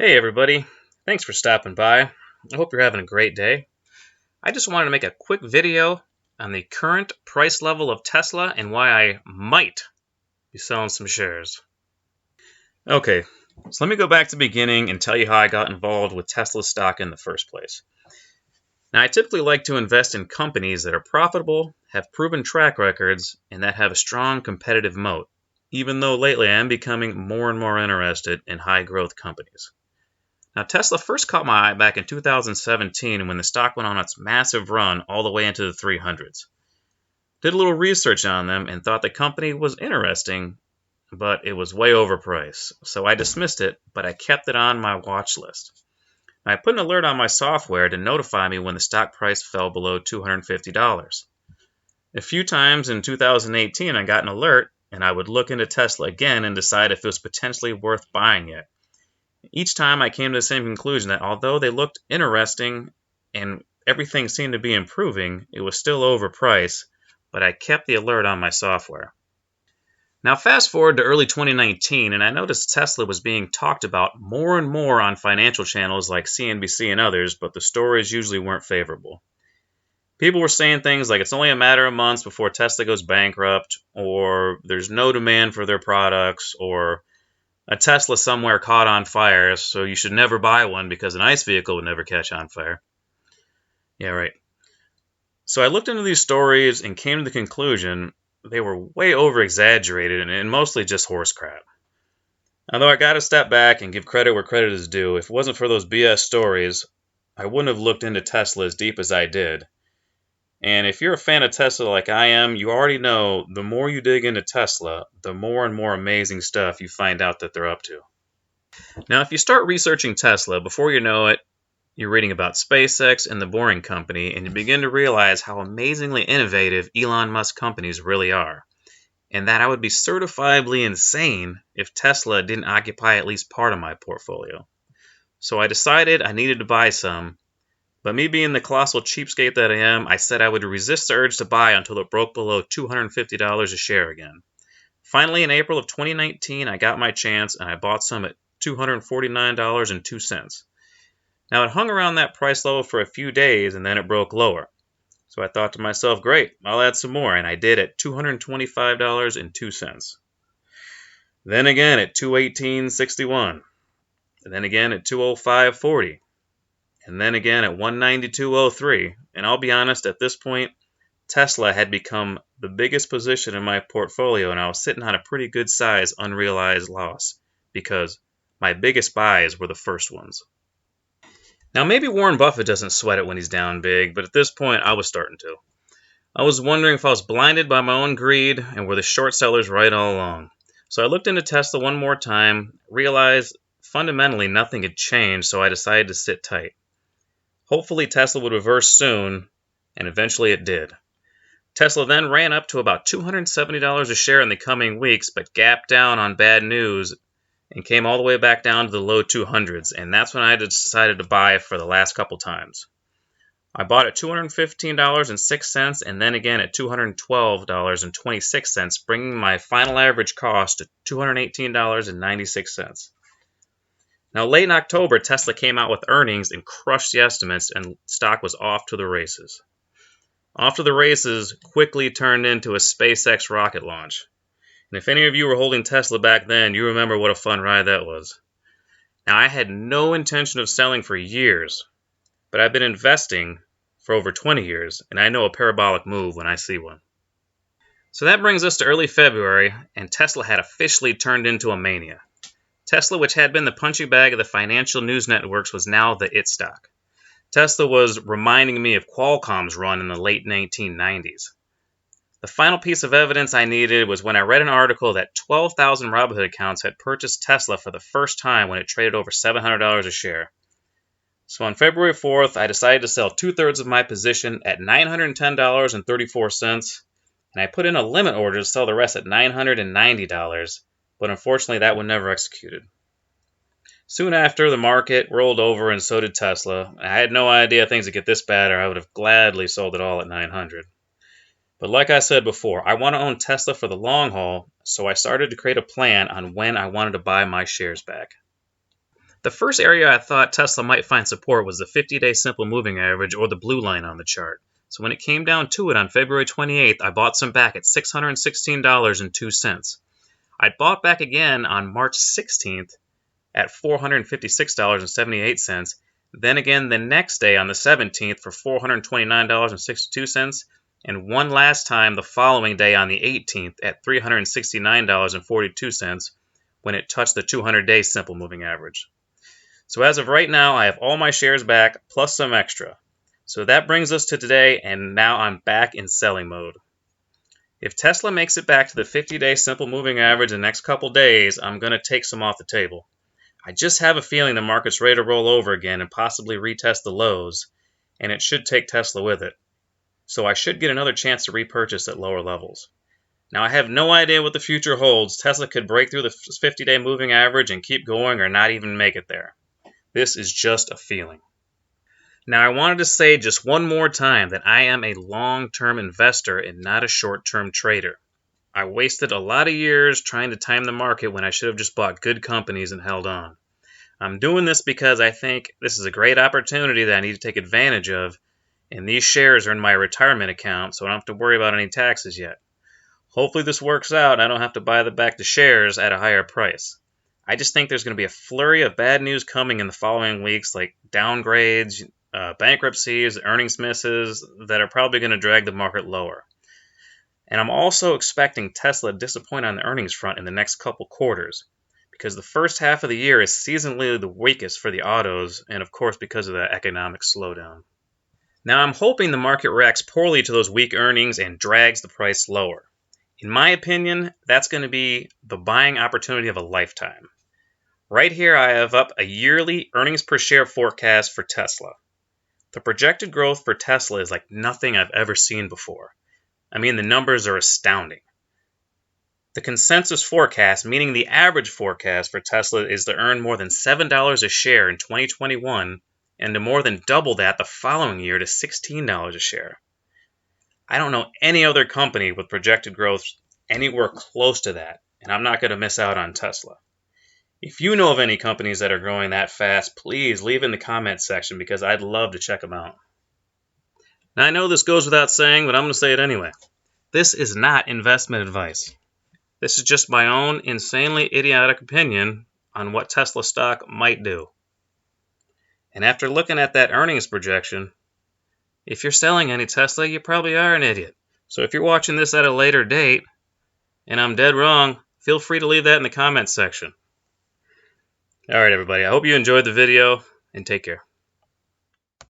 Hey everybody, thanks for stopping by. I hope you're having a great day. I just wanted to make a quick video on the current price level of Tesla and why I might be selling some shares. Okay, so let me go back to the beginning and tell you how I got involved with Tesla stock in the first place. Now, I typically like to invest in companies that are profitable, have proven track records, and that have a strong competitive moat, even though lately I am becoming more and more interested in high growth companies. Now, Tesla first caught my eye back in 2017 when the stock went on its massive run all the way into the 300s. Did a little research on them and thought the company was interesting, but it was way overpriced. So I dismissed it, but I kept it on my watch list. Now, I put an alert on my software to notify me when the stock price fell below $250. A few times in 2018, I got an alert, and I would look into Tesla again and decide if it was potentially worth buying it. Each time I came to the same conclusion that although they looked interesting and everything seemed to be improving, it was still overpriced, but I kept the alert on my software. Now fast forward to early 2019 and I noticed Tesla was being talked about more and more on financial channels like CNBC and others, but the stories usually weren't favorable. People were saying things like it's only a matter of months before Tesla goes bankrupt, or there's no demand for their products, or a Tesla somewhere caught on fire, so you should never buy one because an ICE vehicle would never catch on fire. Yeah, right. So I looked into these stories and came to the conclusion they were way over-exaggerated and mostly just horse crap. Although I gotta step back and give credit where credit is due, if it wasn't for those BS stories, I wouldn't have looked into Tesla as deep as I did. And if you're a fan of Tesla like I am, you already know the more you dig into Tesla, the more and more amazing stuff you find out that they're up to. Now, if you start researching Tesla, before you know it, you're reading about SpaceX and the Boring Company, and you begin to realize how amazingly innovative Elon Musk companies really are, and that I would be certifiably insane if Tesla didn't occupy at least part of my portfolio. So I decided I needed to buy some, but me being the colossal cheapskate that I am, I said I would resist the urge to buy until it broke below $250 a share again. Finally, in April of 2019, I got my chance and I bought some at $249.02. Now, it hung around that price level for a few days and then it broke lower. So I thought to myself, great, I'll add some more, and I did at $225.02. Then again at $218.61. And then again at $205.40. And then again at $192.03. And I'll be honest, at this point, Tesla had become the biggest position in my portfolio, and I was sitting on a pretty good size unrealized loss because my biggest buys were the first ones. Now, maybe Warren Buffett doesn't sweat it when he's down big, but at this point, I was starting to. I was wondering if I was blinded by my own greed and were the short sellers right all along. So I looked into Tesla one more time, realized fundamentally nothing had changed, so I decided to sit tight. Hopefully Tesla would reverse soon, and eventually it did. Tesla then ran up to about $270 a share in the coming weeks, but gapped down on bad news and came all the way back down to the low 200s, and that's when I decided to buy for the last couple times. I bought at $215.06 and then again at $212.26, bringing my final average cost to $218.96. Now, late in October, Tesla came out with earnings and crushed the estimates, and stock was off to the races. Off to the races quickly turned into a SpaceX rocket launch. And if any of you were holding Tesla back then, you remember what a fun ride that was. Now, I had no intention of selling for years, but I've been investing for over 20 years, and I know a parabolic move when I see one. So that brings us to early February, and Tesla had officially turned into a mania. Tesla, which had been the punching bag of the financial news networks, was now the it stock. Tesla was reminding me of Qualcomm's run in the late 1990s. The final piece of evidence I needed was when I read an article that 12,000 Robinhood accounts had purchased Tesla for the first time when it traded over $700 a share. So on February 4th, I decided to sell two-thirds of my position at $910.34, and I put in a limit order to sell the rest at $990, but unfortunately that one never executed. Soon after, the market rolled over and so did Tesla. I had no idea things would get this bad, or I would have gladly sold it all at $900. But like I said before, I want to own Tesla for the long haul, so I started to create a plan on when I wanted to buy my shares back. The first area I thought Tesla might find support was the 50-day simple moving average, or the blue line on the chart. So when it came down to it on February 28th, I bought some back at $616.02. I bought back again on March 16th at $456.78, then again the next day on the 17th for $429.62, and one last time the following day on the 18th at $369.42 when it touched the 200-day simple moving average. So as of right now, I have all my shares back, plus some extra. So that brings us to today, and now I'm back in selling mode. If Tesla makes it back to the 50-day simple moving average in the next couple days, I'm going to take some off the table. I just have a feeling the market's ready to roll over again and possibly retest the lows, and it should take Tesla with it. So I should get another chance to repurchase at lower levels. Now, I have no idea what the future holds. Tesla could break through the 50-day moving average and keep going, or not even make it there. This is just a feeling. Now, I wanted to say just one more time that I am a long-term investor and not a short-term trader. I wasted a lot of years trying to time the market when I should have just bought good companies and held on. I'm doing this because I think this is a great opportunity that I need to take advantage of, and these shares are in my retirement account, so I don't have to worry about any taxes yet. Hopefully this works out and I don't have to buy back the shares at a higher price. I just think there's going to be a flurry of bad news coming in the following weeks, like downgrades, bankruptcies, earnings misses, that are probably going to drag the market lower. And I'm also expecting Tesla to disappoint on the earnings front in the next couple quarters, because the first half of the year is seasonally the weakest for the autos, and of course because of the economic slowdown. Now I'm hoping the market reacts poorly to those weak earnings and drags the price lower. In my opinion, that's going to be the buying opportunity of a lifetime. Right here I have up a yearly earnings per share forecast for Tesla. The projected growth for Tesla is like nothing I've ever seen before. I mean, the numbers are astounding. The consensus forecast, meaning the average forecast for Tesla, is to earn more than $7 a share in 2021 and to more than double that the following year to $16 a share. I don't know any other company with projected growth anywhere close to that, and I'm not going to miss out on Tesla. If you know of any companies that are growing that fast, please leave in the comments section because I'd love to check them out. Now, I know this goes without saying, but I'm going to say it anyway. This is not investment advice. This is just my own insanely idiotic opinion on what Tesla stock might do. And after looking at that earnings projection, if you're selling any Tesla, you probably are an idiot. So if you're watching this at a later date, and I'm dead wrong, feel free to leave that in the comments section. Alright everybody, I hope you enjoyed the video, and take care.